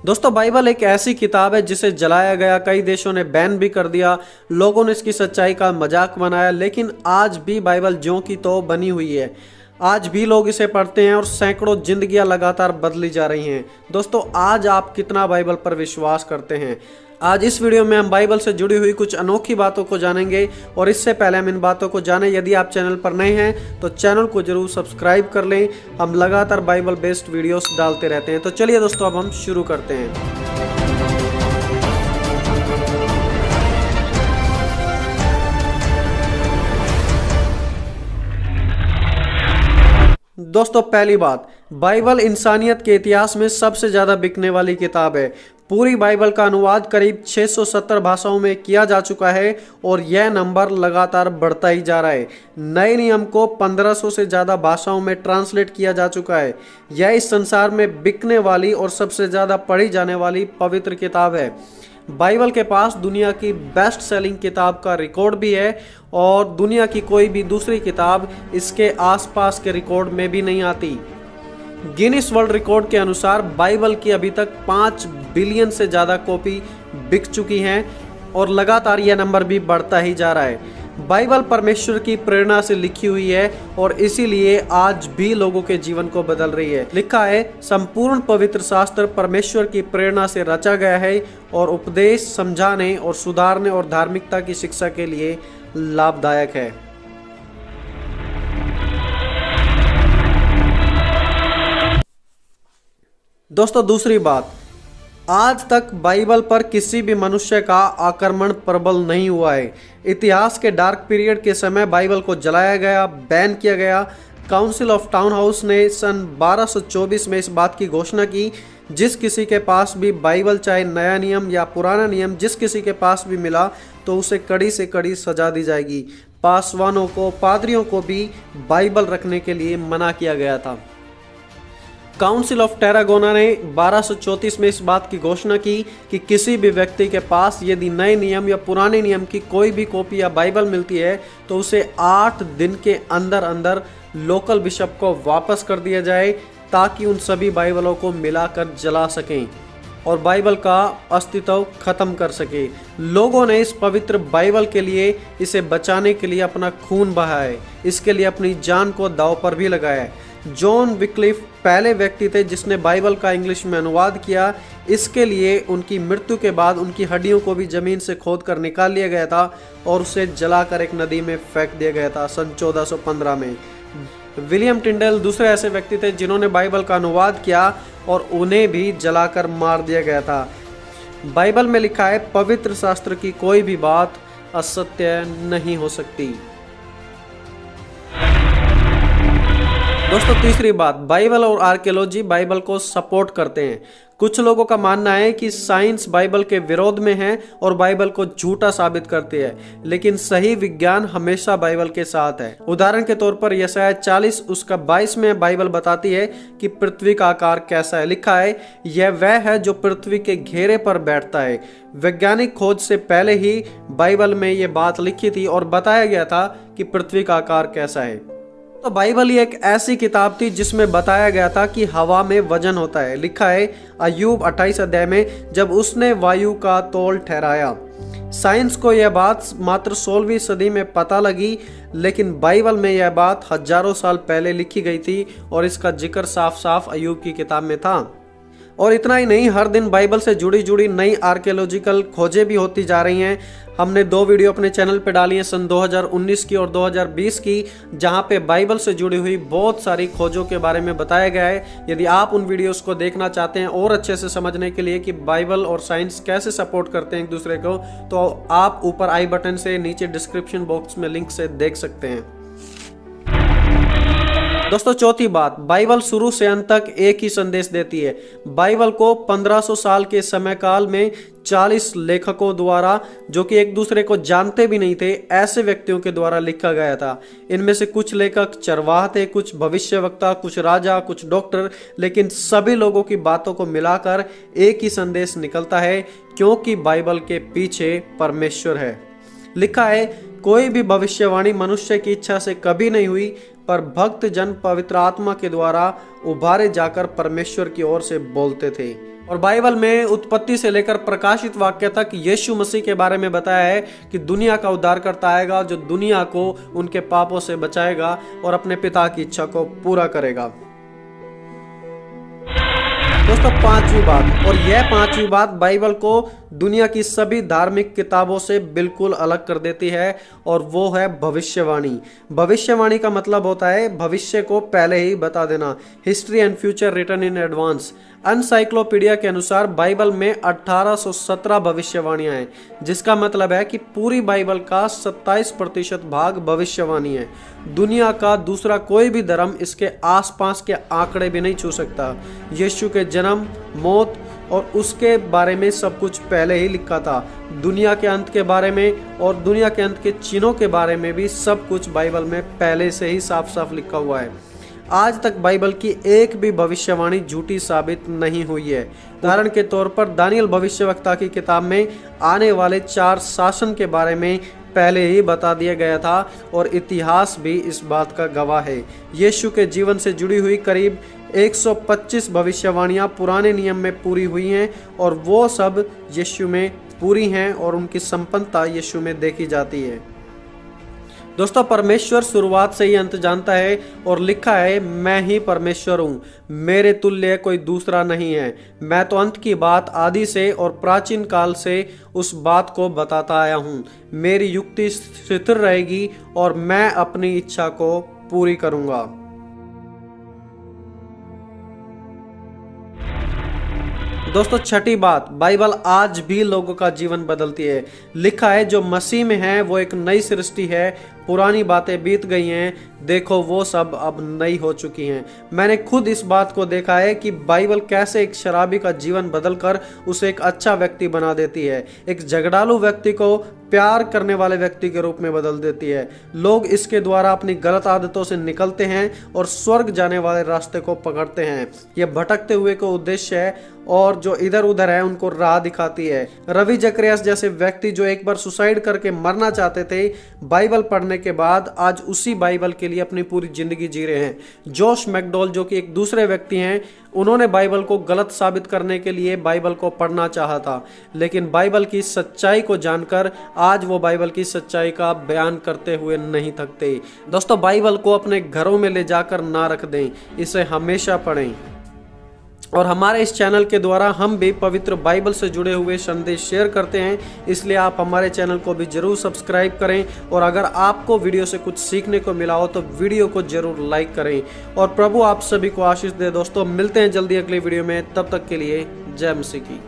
दोस्तों बाइबल एक ऐसी किताब है जिसे जलाया गया, कई देशों ने बैन भी कर दिया, लोगों ने इसकी सच्चाई का मजाक बनाया, लेकिन आज भी बाइबल ज्यों की त्यों बनी हुई है। आज भी लोग इसे पढ़ते हैं और सैकड़ों जिंदगियां लगातार बदली जा रही हैं। दोस्तों आज आप कितना बाइबल पर विश्वास करते हैं? आज इस वीडियो में हम बाइबल से जुड़ी हुई कुछ अनोखी बातों को जानेंगे, और इससे पहले हम इन बातों को जानें, यदि आप चैनल पर नए हैं तो चैनल को जरूर सब्सक्राइब कर लें। हम लगातार बाइबल बेस्ड वीडियोस डालते रहते हैं। तो चलिए दोस्तों अब हम शुरू करते हैं। दोस्तों पहली बात, बाइबल इंसानियत के इतिहास में सबसे ज़्यादा बिकने वाली किताब है। पूरी बाइबल का अनुवाद करीब 670 भाषाओं में किया जा चुका है और यह नंबर लगातार बढ़ता ही जा रहा है। नए नियम को 1500 से ज़्यादा भाषाओं में ट्रांसलेट किया जा चुका है। यह इस संसार में बिकने वाली और सबसे ज़्यादा पढ़ी जाने वाली पवित्र किताब है। बाइबल के पास दुनिया की बेस्ट सेलिंग किताब का रिकॉर्ड भी है और दुनिया की कोई भी दूसरी किताब इसके आसपास के रिकॉर्ड में भी नहीं आती। गिनीज वर्ल्ड रिकॉर्ड के अनुसार बाइबल की अभी तक 5 बिलियन से ज़्यादा कॉपी बिक चुकी हैं और लगातार यह नंबर भी बढ़ता ही जा रहा है। बाइबल परमेश्वर की प्रेरणा से लिखी हुई है और इसीलिए आज भी लोगों के जीवन को बदल रही है। लिखा है, संपूर्ण पवित्र शास्त्र परमेश्वर की प्रेरणा से रचा गया है और उपदेश, समझाने और सुधारने और धार्मिकता की शिक्षा के लिए लाभदायक है। दोस्तों दूसरी बात, आज तक बाइबल पर किसी भी मनुष्य का आक्रमण प्रबल नहीं हुआ है। इतिहास के डार्क पीरियड के समय बाइबल को जलाया गया, बैन किया गया। काउंसिल ऑफ टाउन हाउस ने सन 1224 में इस बात की घोषणा की, जिस किसी के पास भी बाइबल, चाहे नया नियम या पुराना नियम, जिस किसी के पास भी मिला तो उसे कड़ी से कड़ी सजा दी जाएगी। पासवानों को, पादरियों को भी बाइबल रखने के लिए मना किया गया था। काउंसिल ऑफ टेरागोना ने 1234 में इस बात की घोषणा की कि किसी भी व्यक्ति के पास यदि नए नियम या पुराने नियम की कोई भी कॉपी या बाइबल मिलती है तो उसे 8 दिन के अंदर अंदर लोकल बिशप को वापस कर दिया जाए, ताकि उन सभी बाइबलों को मिलाकर जला सकें और बाइबल का अस्तित्व खत्म कर सके। लोगों ने इस पवित्र बाइबल के लिए, इसे बचाने के लिए अपना खून बहाया है, इसके लिए अपनी जान को दांव पर भी लगाया है। जॉन विक्लिफ पहले व्यक्ति थे जिसने बाइबल का इंग्लिश में अनुवाद किया। इसके लिए उनकी मृत्यु के बाद उनकी हड्डियों को भी जमीन से खोद कर निकाल लिया गया था और उसे जलाकर एक नदी में फेंक दिया गया था सन 1415 में। विलियम टिंडल दूसरे ऐसे व्यक्ति थे जिन्होंने बाइबल का अनुवाद किया और उन्हें भी जलाकर मार दिया गया था। बाइबल में लिखा है, पवित्र शास्त्र की कोई भी बात असत्य नहीं हो सकती। दोस्तों तीसरी बात, बाइबल और आर्कियोलॉजी बाइबल को सपोर्ट करते हैं। कुछ लोगों का मानना है कि साइंस बाइबल के विरोध में है और बाइबल को झूठा साबित करती है, लेकिन सही विज्ञान हमेशा बाइबल के साथ है। उदाहरण के तौर पर यशायाह 40 उसका 22 में बाइबल बताती है कि पृथ्वी का आकार कैसा है। लिखा है, यह वह है जो पृथ्वी के घेरे पर बैठता है। वैज्ञानिक खोज से पहले ही बाइबल में यह बात लिखी थी और बताया गया था कि पृथ्वी का आकार कैसा है। तो बाइबल ही एक ऐसी किताब थी जिसमें बताया गया था कि हवा में वजन होता है। लिखा है अय्यूब 28 अध्याय में, जब उसने वायु का तौल ठहराया। साइंस को यह बात मात्र 16वीं सदी में पता लगी, लेकिन बाइबल में यह बात हजारों साल पहले लिखी गई थी और इसका जिक्र साफ साफ अय्यूब की किताब में था। और इतना ही नहीं, हर दिन बाइबल से जुड़ी नई आर्कियोलॉजिकल खोजें भी होती जा रही हैं। हमने 2 वीडियो अपने चैनल पे डाली हैं, सन 2019 की और 2020 की, जहां पे बाइबल से जुड़ी हुई बहुत सारी खोजों के बारे में बताया गया है। यदि आप उन वीडियोस को देखना चाहते हैं और अच्छे से समझने के लिए कि बाइबल और साइंस कैसे सपोर्ट करते हैं एक दूसरे को, तो आप ऊपर आई बटन से नीचे डिस्क्रिप्शन बॉक्स में लिंक से देख सकते हैं। दोस्तों चौथी बात, बाइबल शुरू से अंत तक एक ही संदेश देती है। बाइबल को 1500 साल के समय काल में 40 लेखकों द्वारा, जो कि एक दूसरे को जानते भी नहीं थे, ऐसे व्यक्तियों के द्वारा लिखा गया था। इनमें से कुछ लेखक चरवाह थे, कुछ भविष्यवक्ता, कुछ राजा, कुछ डॉक्टर, लेकिन सभी लोगों की बातों को मिलाकर एक ही संदेश निकलता है, क्योंकि बाइबल के पीछे परमेश्वर है। लिखा है, कोई भी भविष्यवाणी मनुष्य की इच्छा से कभी नहीं हुई, पर भक्त जन पवित्र आत्मा के द्वारा उभारे जाकर परमेश्वर की ओर से बोलते थे। और बाइबल में उत्पत्ति से लेकर प्रकाशित वाक्य तक यीशु मसीह के बारे में बताया है कि दुनिया का उद्धारकर्ता आएगा जो दुनिया को उनके पापों से बचाएगा और अपने पिता की इच्छा को पूरा करेगा। दोस्तों, पांचवी बात, और यह पांचवी बात बाइबल को दुनिया की सभी धार्मिक किताबों से बिल्कुल अलग कर देती है, और वो है भविष्यवाणी। भविष्यवाणी का मतलब होता है भविष्य को पहले ही बता देना, history and future written in advance. Encyclopedia के अनुसार बाइबल में 1817 भविष्यवाणियां हैं, जिसका मतलब है कि पूरी बाइबल का 27% भाग भविष्यवाणी है। दुनिया का दूसरा कोई भी धर्म इसके आसपास के आंकड़े भी नहीं छू सकता। यीशु के जन्म, मौत और उसके बारे में सब कुछ पहले ही लिखा था। दुनिया के अंत के बारे में और दुनिया के अंत के चिन्हों के बारे में भी सब कुछ बाइबल में पहले से ही साफ साफ लिखा हुआ है। आज तक बाइबल की एक भी भविष्यवाणी झूठी साबित नहीं हुई है। उदाहरण के तौर पर दानियल भविष्यवक्ता की किताब में आने वाले 4 शासन के बारे में पहले ही बता दिया गया था, और इतिहास भी इस बात का गवाह है। यीशु के जीवन से जुड़ी हुई करीब 125 भविष्यवाणियां पुराने नियम में पूरी हुई हैं, और वो सब यीशु में पूरी हैं और उनकी संपन्नता यीशु में देखी जाती है। दोस्तों, परमेश्वर शुरुआत से ही अंत जानता है, और लिखा है, मैं ही परमेश्वर हूँ, मेरे तुल्य कोई दूसरा नहीं है। मैं तो अंत की बात आदि से और प्राचीन काल से उस बात को बताता आया हूँ। मेरी युक्ति स्थिर रहेगी और मैं अपनी इच्छा को पूरी करूँगा। दोस्तों, छठी बात, बाइबल आज भी लोगों का जीवन बदलती है। लिखा है, जो मसीह में है वो एक नई सृष्टि है, पुरानी बातें बीत गई हैं, देखो वो सब अब नई हो चुकी हैं। मैंने खुद इस बात को देखा है कि बाइबल कैसे एक शराबी का जीवन बदलकर उसे एक अच्छा व्यक्ति बना देती है, एक झगड़ालू व्यक्ति को प्यार करने वाले व्यक्ति के रूप में बदल देती है। लोग इसके द्वारा अपनी गलत आदतों से निकलते हैं और स्वर्ग जाने वाले रास्ते को पकड़ते हैं। यह भटकते हुए को उद्देश्य है, और जो इधर उधर है उनको राह दिखाती है। रवि जकरियास जैसे व्यक्ति जो एक बार सुसाइड करके मरना चाहते थे, बाइबल पढ़ने के बाद आज उसी बाइबल के लिए अपनी पूरी जिंदगी जी रहे हैं। जोश मैकडॉल जो कि एक दूसरे व्यक्ति हैं, उन्होंने बाइबल को गलत साबित करने के लिए बाइबल को पढ़ना चाहा था, लेकिन बाइबल की सच्चाई को जानकर आज वो बाइबल की सच्चाई का बयान करते हुए नहीं थकते। दोस्तों, बाइबल को अपने घरों में ले जाकर ना रख दें, इसे हमेशा पढ़ें। और हमारे इस चैनल के द्वारा हम भी पवित्र बाइबल से जुड़े हुए संदेश शेयर करते हैं, इसलिए आप हमारे चैनल को भी जरूर सब्सक्राइब करें। और अगर आपको वीडियो से कुछ सीखने को मिला हो तो वीडियो को जरूर लाइक करें। और प्रभु आप सभी को आशीष दे। दोस्तों, मिलते हैं जल्दी अगली वीडियो में, तब तक के लिए जय मसीह की।